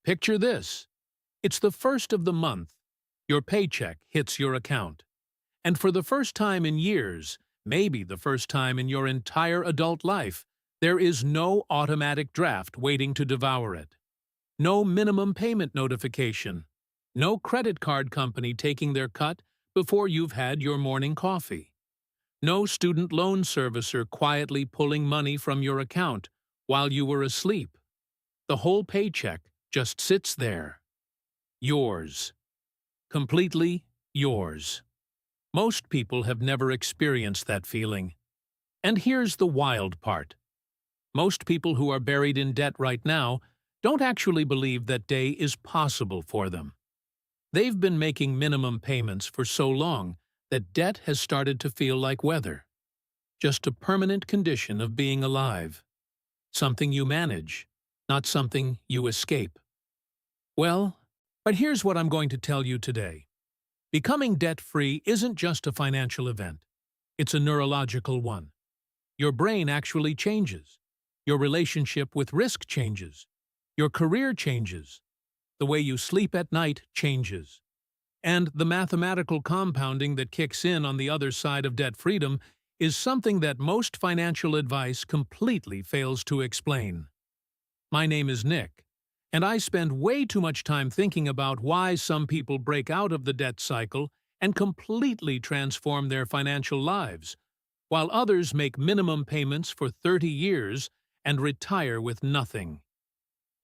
Picture this. It's the first of the month. Your paycheck hits your account. And for the first time in years, maybe the first time in your entire adult life, there is no automatic draft waiting to devour it. No minimum payment notification. No credit card company taking their cut before you've had your morning coffee. No student loan servicer quietly pulling money from your account while you were asleep. The whole paycheck just sits there. Yours. Completely yours. Most people have never experienced that feeling. And here's the wild part. Most people who are buried in debt right now don't actually believe that day is possible for them. They've been making minimum payments for so long that debt has started to feel like weather. Just a permanent condition of being alive. Something you manage, not something you escape. Well, but here's what I'm going to tell you today. Becoming debt-free isn't just a financial event. It's a neurological one. Your brain actually changes. Your relationship with risk changes. Your career changes. The way you sleep at night changes. And the mathematical compounding that kicks in on the other side of debt freedom is something that most financial advice completely fails to explain. My name is Nick, and I spend way too much time thinking about why some people break out of the debt cycle and completely transform their financial lives, while others make minimum payments for 30 years and retire with nothing.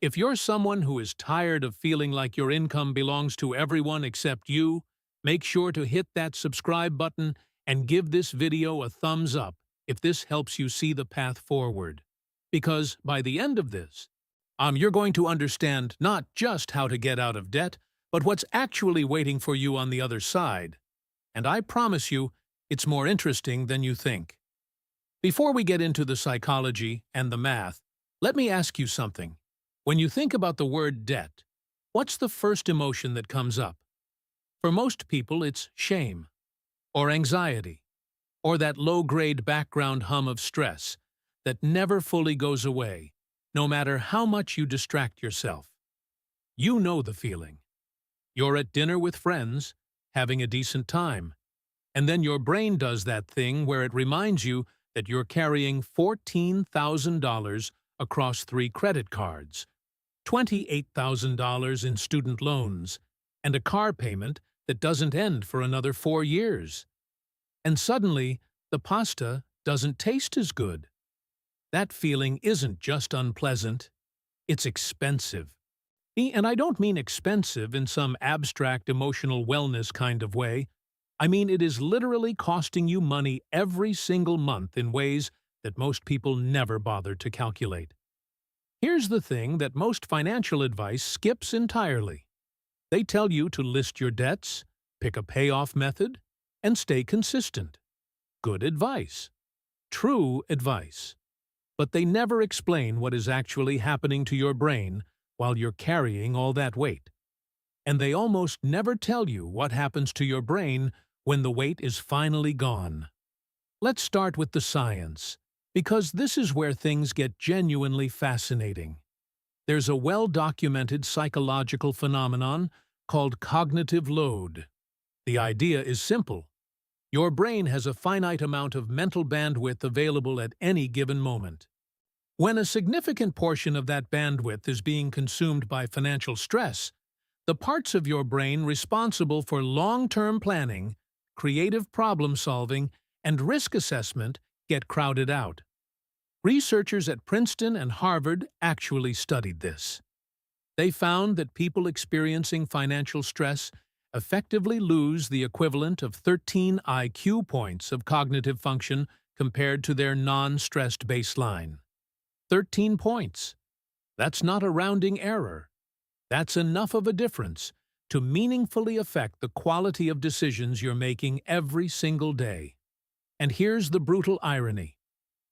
If you're someone who is tired of feeling like your income belongs to everyone except you, make sure to hit that subscribe button and give this video a thumbs up if this helps you see the path forward. Because by the end of this, you're going to understand not just how to get out of debt, but what's actually waiting for you on the other side. And I promise you, it's more interesting than you think. Before we get into the psychology and the math, let me ask you something. When you think about the word debt, what's the first emotion that comes up? For most people, it's shame, or anxiety, or that low-grade background hum of stress that never fully goes away, no matter how much you distract yourself. You know the feeling. You're at dinner with friends, having a decent time, and then your brain does that thing where it reminds you that you're carrying $14,000 across 3 credit cards, $28,000 in student loans, and a car payment that doesn't end for another 4 years. And suddenly, the pasta doesn't taste as good. That feeling isn't just unpleasant, it's expensive. And I don't mean expensive in some abstract emotional wellness kind of way. I mean it is literally costing you money every single month in ways that most people never bother to calculate. Here's the thing that most financial advice skips entirely. They tell you to list your debts, pick a payoff method, and stay consistent. Good advice. True advice. But they never explain what is actually happening to your brain while you're carrying all that weight. And they almost never tell you what happens to your brain when the weight is finally gone. Let's start with the science, because this is where things get genuinely fascinating. There's a well-documented psychological phenomenon called cognitive load. The idea is simple. Your brain has a finite amount of mental bandwidth available at any given moment. When a significant portion of that bandwidth is being consumed by financial stress, the parts of your brain responsible for long-term planning, creative problem-solving, and risk assessment get crowded out. Researchers at Princeton and Harvard actually studied this. They found that people experiencing financial stress effectively lose the equivalent of 13 IQ points of cognitive function compared to their non-stressed baseline. 13 points. That's not a rounding error. That's enough of a difference to meaningfully affect the quality of decisions you're making every single day. And here's the brutal irony.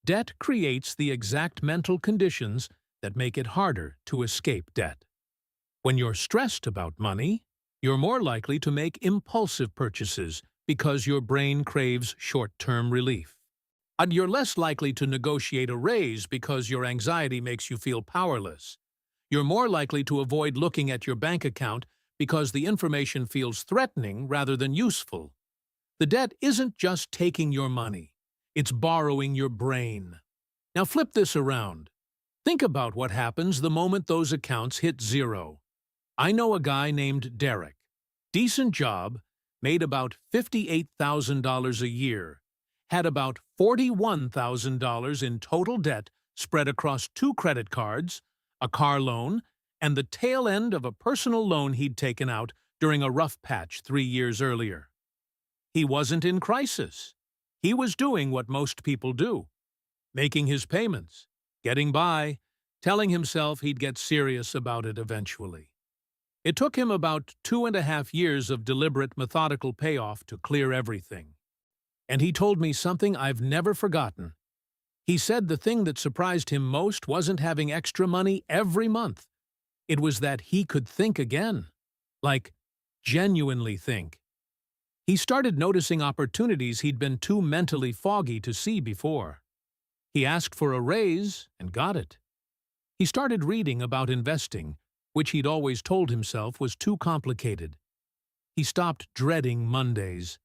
Debt creates the exact mental conditions that make it harder to escape debt. When you're stressed about money, you're more likely to make impulsive purchases because your brain craves short-term relief. And you're less likely to negotiate a raise because your anxiety makes you feel powerless. You're more likely to avoid looking at your bank account because the information feels threatening rather than useful. The debt isn't just taking your money, it's borrowing your brain. Now flip this around. Think about what happens the moment those accounts hit zero. I know a guy named Derek. Decent job, made about $58,000 a year, had about $41,000 in total debt spread across 2 credit cards, a car loan, and the tail end of a personal loan he'd taken out during a rough patch 3 years earlier. He wasn't in crisis. He was doing what most people do, making his payments, getting by, telling himself he'd get serious about it eventually. It took him about 2.5 years of deliberate, methodical payoff to clear everything. And he told me something I've never forgotten. He said the thing that surprised him most wasn't having extra money every month. It was that he could think again. Like, genuinely think. He started noticing opportunities he'd been too mentally foggy to see before. He asked for a raise and got it. He started reading about investing, which he'd always told himself was too complicated. He stopped dreading Mondays.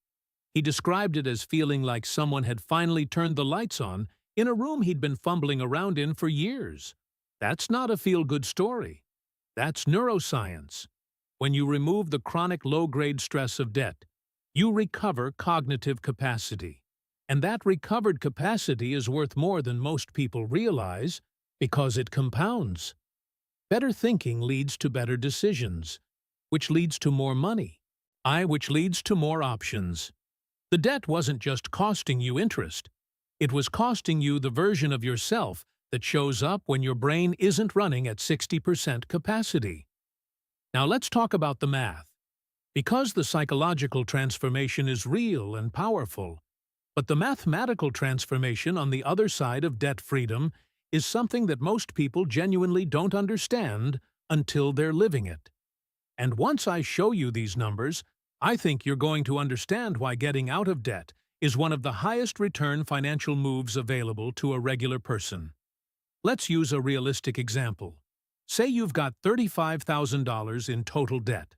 He described it as feeling like someone had finally turned the lights on in a room he'd been fumbling around in for years. That's not a feel-good story. That's neuroscience. When you remove the chronic low-grade stress of debt, you recover cognitive capacity. And that recovered capacity is worth more than most people realize because it compounds. Better thinking leads to better decisions, which leads to more money, which leads to more options. The debt wasn't just costing you interest. It was costing you the version of yourself that shows up when your brain isn't running at 60% capacity. Now let's talk about the math. Because the psychological transformation is real and powerful, but the mathematical transformation on the other side of debt freedom is something that most people genuinely don't understand until they're living it. And once I show you these numbers, I think you're going to understand why getting out of debt is one of the highest return financial moves available to a regular person. Let's use a realistic example. Say you've got $35,000 in total debt.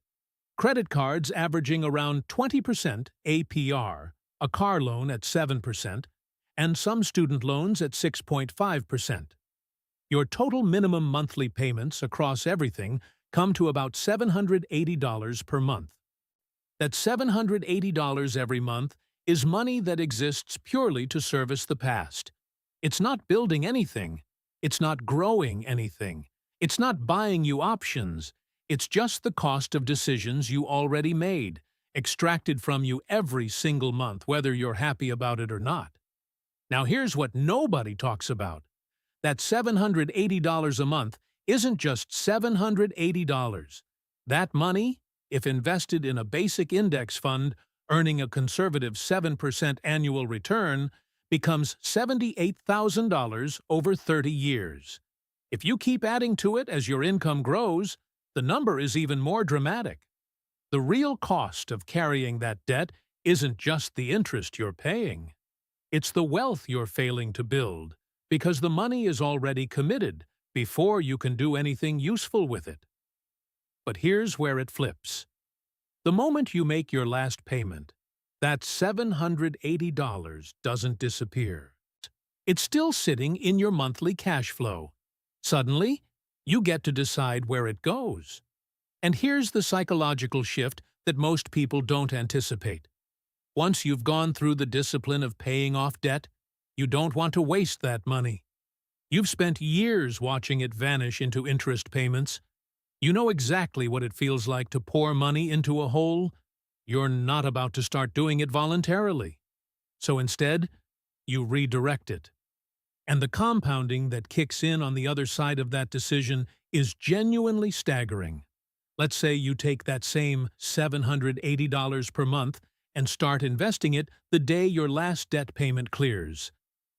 Credit cards averaging around 20% APR, a car loan at 7%, and some student loans at 6.5%. Your total minimum monthly payments across everything come to about $780 per month. That $780 every month is money that exists purely to service the past. It's not building anything. It's not growing anything. It's not buying you options. It's just the cost of decisions you already made, extracted from you every single month, whether you're happy about it or not. Now here's what nobody talks about. That $780 a month isn't just $780. That money, if invested in a basic index fund earning a conservative 7% annual return, becomes $78,000 over 30 years. If you keep adding to it as your income grows, the number is even more dramatic. The real cost of carrying that debt isn't just the interest you're paying. It's the wealth you're failing to build, because the money is already committed before you can do anything useful with it. But here's where it flips. The moment you make your last payment, that $780 doesn't disappear. It's still sitting in your monthly cash flow. Suddenly, you get to decide where it goes. And here's the psychological shift that most people don't anticipate. Once you've gone through the discipline of paying off debt, you don't want to waste that money. You've spent years watching it vanish into interest payments. You know exactly what it feels like to pour money into a hole. You're not about to start doing it voluntarily. So instead, you redirect it. And the compounding that kicks in on the other side of that decision is genuinely staggering. Let's say you take that same $780 per month and start investing it the day your last debt payment clears.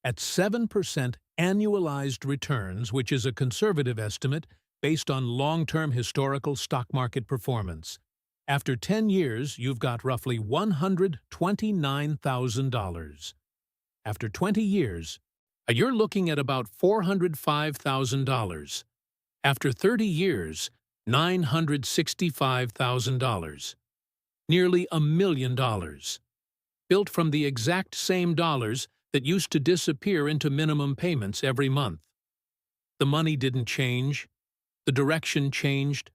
At 7% annualized returns, which is a conservative estimate based on long-term historical stock market performance. After 10 years, you've got roughly $129,000. After 20 years, you're looking at about $405,000. After 30 years, $965,000, nearly $1 million, built from the exact same dollars that used to disappear into minimum payments every month. The money didn't change, the direction changed,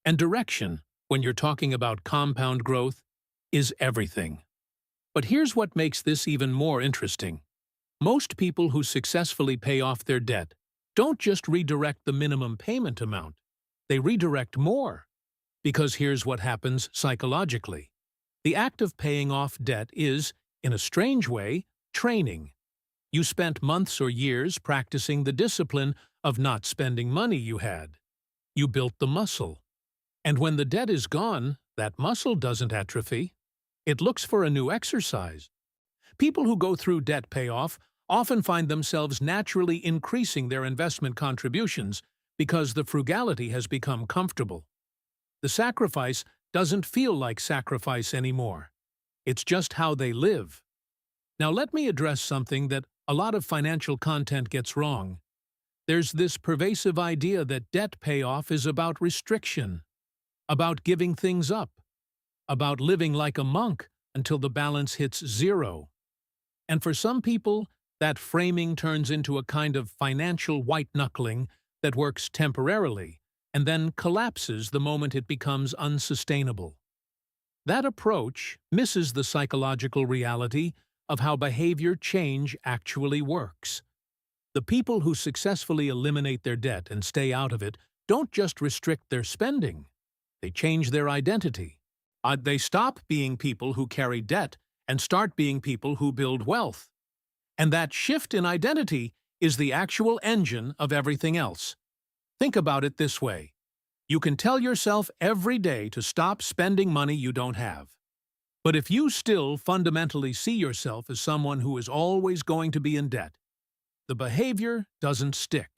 and direction, when you're talking about compound growth, is everything. But here's what makes this even more interesting. Most people who successfully pay off their debt don't just redirect the minimum payment amount, they redirect more. Because here's what happens psychologically. The act of paying off debt is, in a strange way, training. You spent months or years practicing the discipline of not spending money you had. You built the muscle. And when the debt is gone, that muscle doesn't atrophy. It looks for a new exercise. People who go through debt payoff often find themselves naturally increasing their investment contributions because the frugality has become comfortable. The sacrifice doesn't feel like sacrifice anymore. It's just how they live. Now let me address something that a lot of financial content gets wrong. There's this pervasive idea that debt payoff is about restriction, about giving things up, about living like a monk until the balance hits zero. And for some people, that framing turns into a kind of financial white-knuckling that works temporarily and then collapses the moment it becomes unsustainable. That approach misses the psychological reality of how behavior change actually works. The people who successfully eliminate their debt and stay out of it don't just restrict their spending. They change their identity. They stop being people who carry debt and start being people who build wealth. And that shift in identity is the actual engine of everything else. Think about it this way. You can tell yourself every day to stop spending money you don't have. But if you still fundamentally see yourself as someone who is always going to be in debt, the behavior doesn't stick.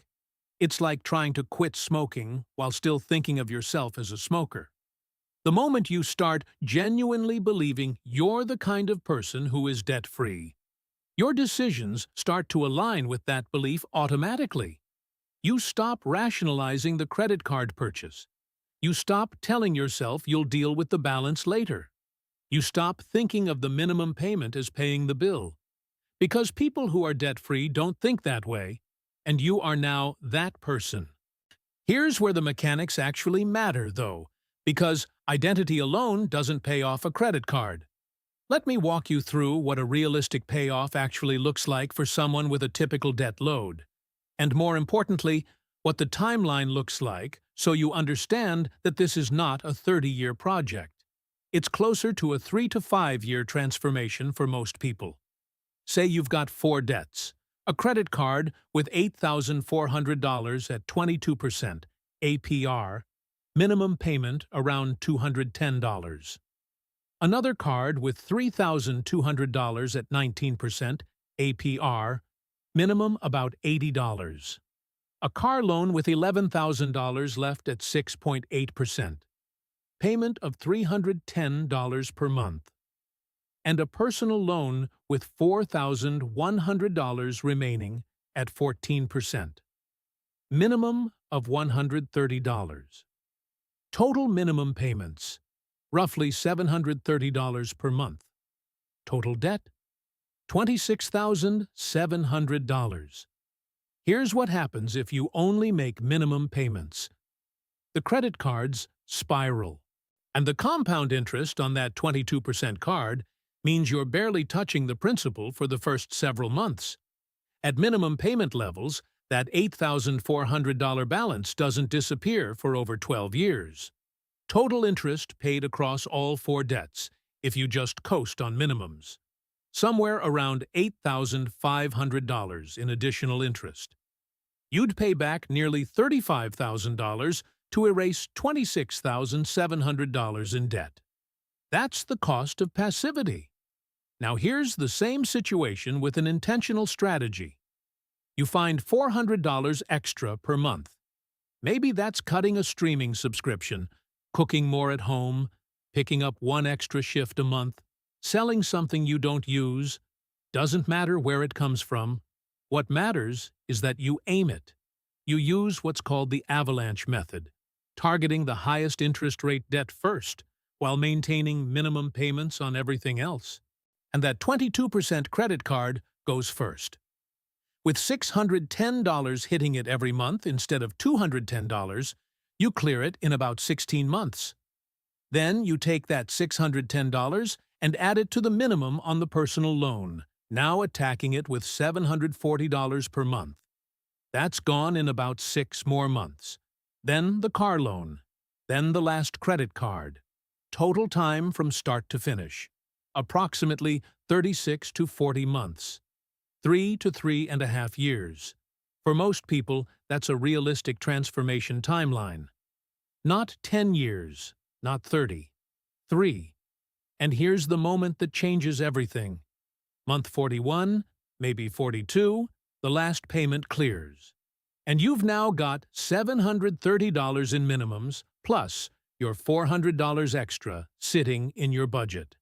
It's like trying to quit smoking while still thinking of yourself as a smoker. The moment you start genuinely believing you're the kind of person who is debt-free, your decisions start to align with that belief automatically. You stop rationalizing the credit card purchase. You stop telling yourself you'll deal with the balance later. You stop thinking of the minimum payment as paying the bill. Because people who are debt-free don't think that way, and you are now that person. Here's where the mechanics actually matter, though, because identity alone doesn't pay off a credit card. Let me walk you through what a realistic payoff actually looks like for someone with a typical debt load. And more importantly, what the timeline looks like so you understand that this is not a 30-year project. It's closer to a 3 to 5 year transformation for most people. Say you've got 4 debts. A credit card with $8,400 at 22% APR, minimum payment around $210. Another card with $3,200 at 19% APR, minimum about $80. A car loan with $11,000 left at 6.8%. Payment of $310 per month. And a personal loan with $4,100 remaining at 14%. Minimum of $130. Total minimum payments, roughly $730 per month. Total debt, $26,700. Here's what happens if you only make minimum payments. The credit cards spiral, and the compound interest on that 22% card means you're barely touching the principal for the first several months. At minimum payment levels, that $8,400 balance doesn't disappear for over 12 years. Total interest paid across all 4 debts, if you just coast on minimums. Somewhere around $8,500 in additional interest. You'd pay back nearly $35,000 to erase $26,700 in debt. That's the cost of passivity. Now here's the same situation with an intentional strategy. You find $400 extra per month. Maybe that's cutting a streaming subscription, cooking more at home, picking up 1 extra shift a month, selling something you don't use. Doesn't matter where it comes from. What matters is that you aim it. You use what's called the avalanche method, targeting the highest interest rate debt first, while maintaining minimum payments on everything else. And that 22% credit card goes first. With $610 hitting it every month instead of $210, you clear it in about 16 months. Then you take that $610 and add it to the minimum on the personal loan, now attacking it with $740 per month. That's gone in about 6 more months. Then the car loan. Then the last credit card. Total time from start to finish. Approximately 36 to 40 months. 3 to 3.5 years. For most people, that's a realistic transformation timeline. Not 10 years, not 30. 3. And here's the moment that changes everything. Month 41, maybe 42, the last payment clears. And you've now got $730 in minimums, plus your $400 extra sitting in your budget.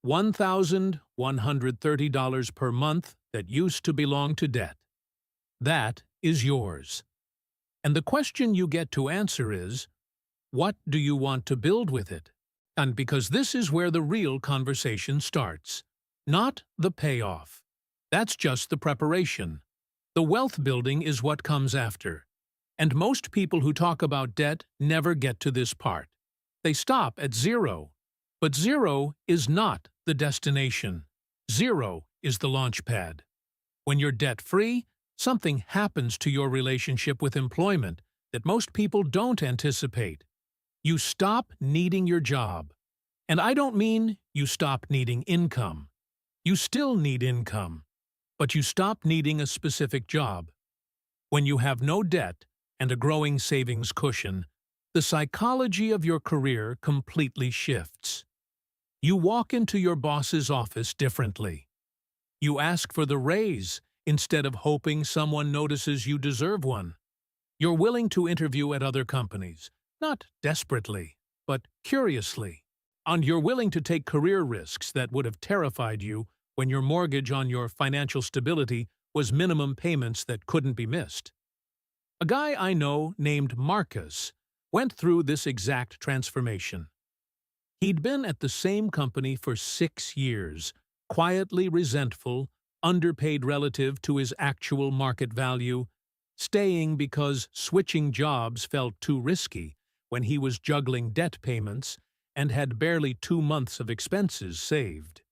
$1,130 per month that used to belong to debt. That is yours. And the question you get to answer is, what do you want to build with it? And because this is where the real conversation starts. Not the payoff. That's just the preparation. The wealth building is what comes after. And most people who talk about debt never get to this part. They stop at zero. But zero is not the destination. Zero is the launch pad. When you're debt-free, something happens to your relationship with employment that most people don't anticipate. You stop needing your job. And I don't mean you stop needing income. You still need income, but you stop needing a specific job. When you have no debt and a growing savings cushion, the psychology of your career completely shifts. You walk into your boss's office differently. You ask for the raise instead of hoping someone notices you deserve one. You're willing to interview at other companies, not desperately, but curiously. And you're willing to take career risks that would have terrified you when your mortgage on your financial stability was minimum payments that couldn't be missed. A guy I know named Marcus went through this exact transformation. He'd been at the same company for 6 years, quietly resentful, underpaid relative to his actual market value, staying because switching jobs felt too risky when he was juggling debt payments and had barely 2 months of expenses saved.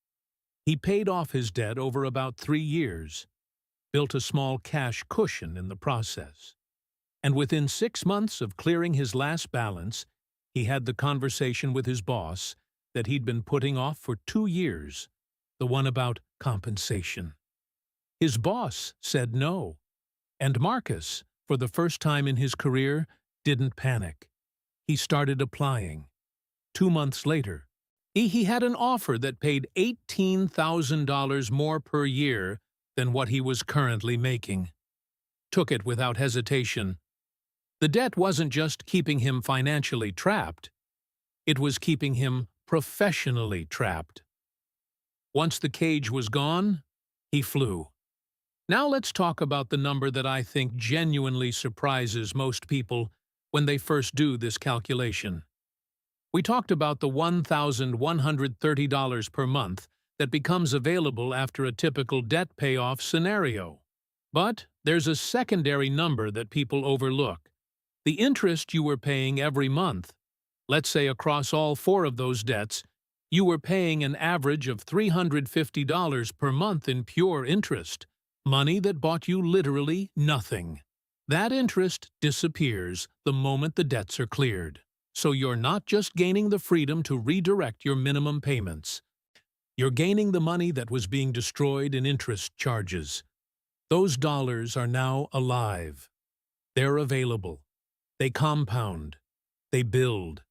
He paid off his debt over about 3 years, built a small cash cushion in the process. And within 6 months of clearing his last balance, he had the conversation with his boss that he'd been putting off for 2 years, the one about compensation. His boss said no, and Marcus, for the first time in his career, didn't panic. He started applying. 2 months later, he had an offer that paid $18,000 more per year than what he was currently making. Took it without hesitation. The debt wasn't just keeping him financially trapped, it was keeping him professionally trapped. Once the cage was gone, he flew. Now let's talk about the number that I think genuinely surprises most people when they first do this calculation. We talked about the $1,130 per month that becomes available after a typical debt payoff scenario. But there's a secondary number that people overlook. The interest you were paying every month. Let's say across all 4 of those debts, you were paying an average of $350 per month in pure interest, money that bought you literally nothing. That interest disappears the moment the debts are cleared. So you're not just gaining the freedom to redirect your minimum payments. You're gaining the money that was being destroyed in interest charges. Those dollars are now alive. They're available. They compound. They build.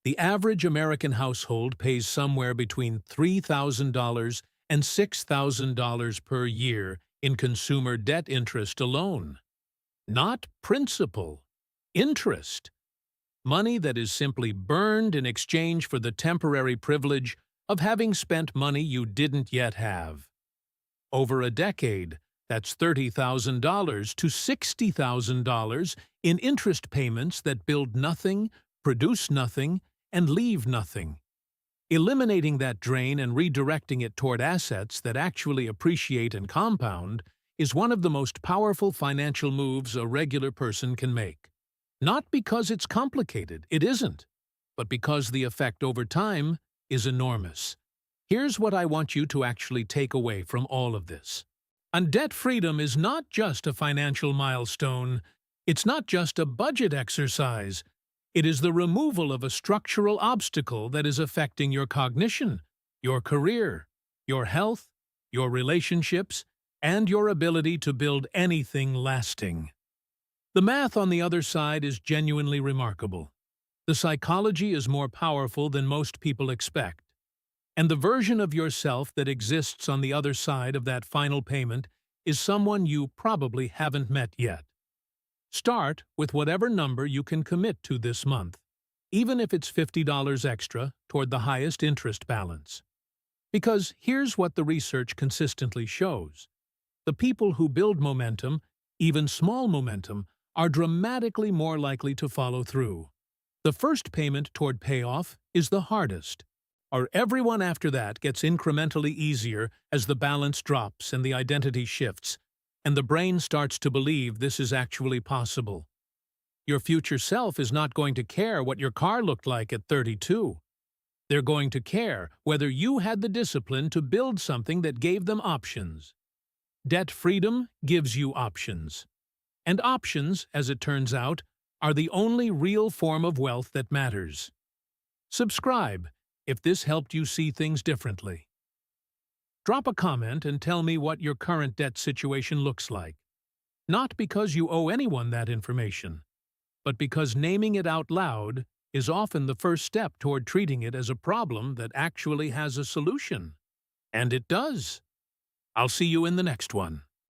The average American household pays somewhere between $3,000 and $6,000 per year in consumer debt interest alone. Not principal. Interest. Money that is simply burned in exchange for the temporary privilege of having spent money you didn't yet have. Over a decade, That's $30,000 to $60,000 in interest payments that build nothing, produce nothing, and leave nothing. Eliminating that drain and redirecting it toward assets that actually appreciate and compound is one of the most powerful financial moves a regular person can make. Not because it's complicated, it isn't, but because the effect over time is enormous. Here's what I want you to actually take away from all of this. And debt freedom is not just a financial milestone. It's not just a budget exercise. It is the removal of a structural obstacle that is affecting your cognition, your career, your health, your relationships, and your ability to build anything lasting. The math on the other side is genuinely remarkable. The psychology is more powerful than most people expect. And the version of yourself that exists on the other side of that final payment is someone you probably haven't met yet. Start with whatever number you can commit to this month, even if it's $50 extra toward the highest interest balance. Because here's what the research consistently shows. The people who build momentum, even small momentum, are dramatically more likely to follow through. The first payment toward payoff is the hardest. Everyone after that gets incrementally easier as the balance drops and the identity shifts, and the brain starts to believe this is actually possible. Your future self is not going to care what your car looked like at 32. They're going to care whether you had the discipline to build something that gave them options. Debt freedom gives you options. And options, as it turns out, are the only real form of wealth that matters. Subscribe if this helped you see things differently. Drop a comment and tell me what your current debt situation looks like. Not because you owe anyone that information, but because naming it out loud is often the first step toward treating it as a problem that actually has a solution. And it does. I'll see you in the next one.